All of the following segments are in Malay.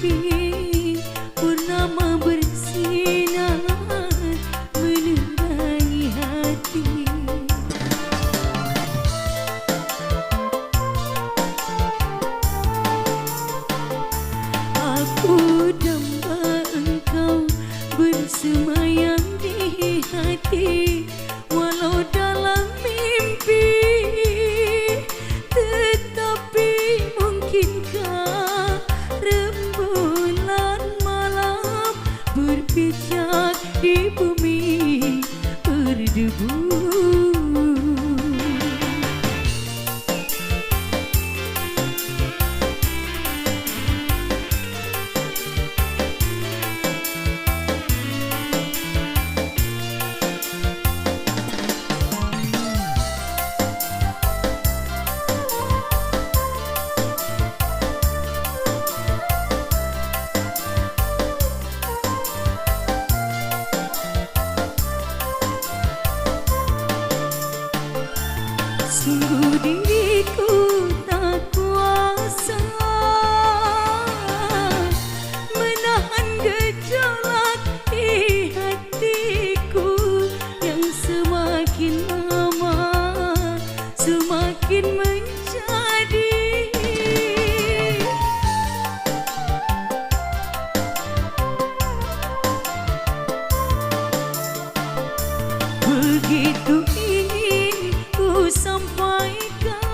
sepi, purnama bersinar menerangi hati. Aku damba engkau bersemayam di hati, walau dalam mimpi. Tetapi mungkinkah rembulan malam berpijak di bumi berdebu? Sungguh diriku tak kuasa menahan gejolak di hatiku yang semakin lama semakin menjadi. Begitu ingin ku sampaikan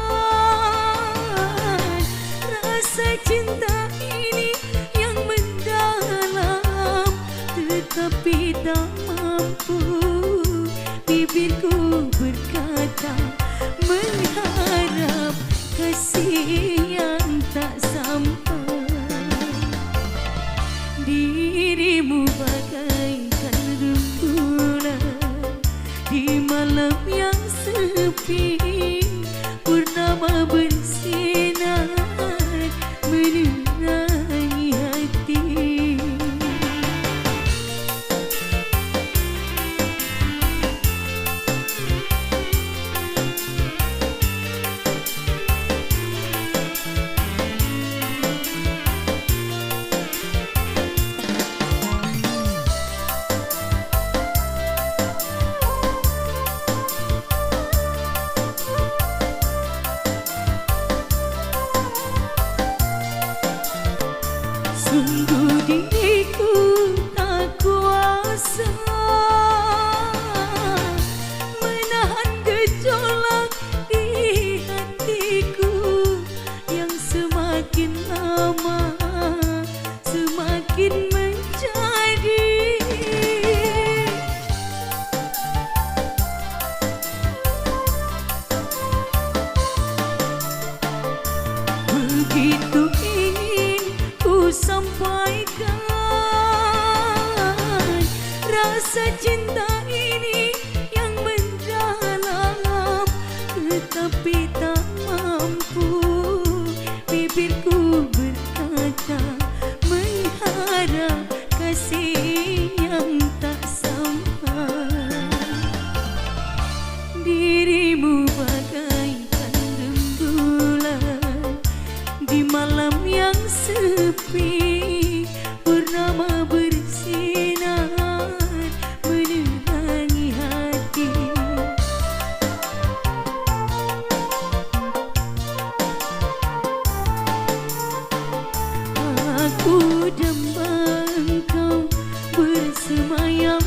rasa cinta ini yang mendalam, tetapi tak mampu bibirku berkata, mengharap kasih yang tak sampai. Dirimu bagaikan rembulan di malam yang sepi, purnama bersinar menerangi hati. Sungguh diriku tak kuasa menahan gejolak di hatiku yang semakin lama semakin menjadi. Begitu ingin ku sampaikan rasa cinta ini yang mendalam, tetapi tak mampu bibirku berkata, mengharap kasih yang tak sampai. Dirimu bagaikan rembulan di malam yang sepi, purnama bersinar menerangi hati. Aku damba engkau bersemayam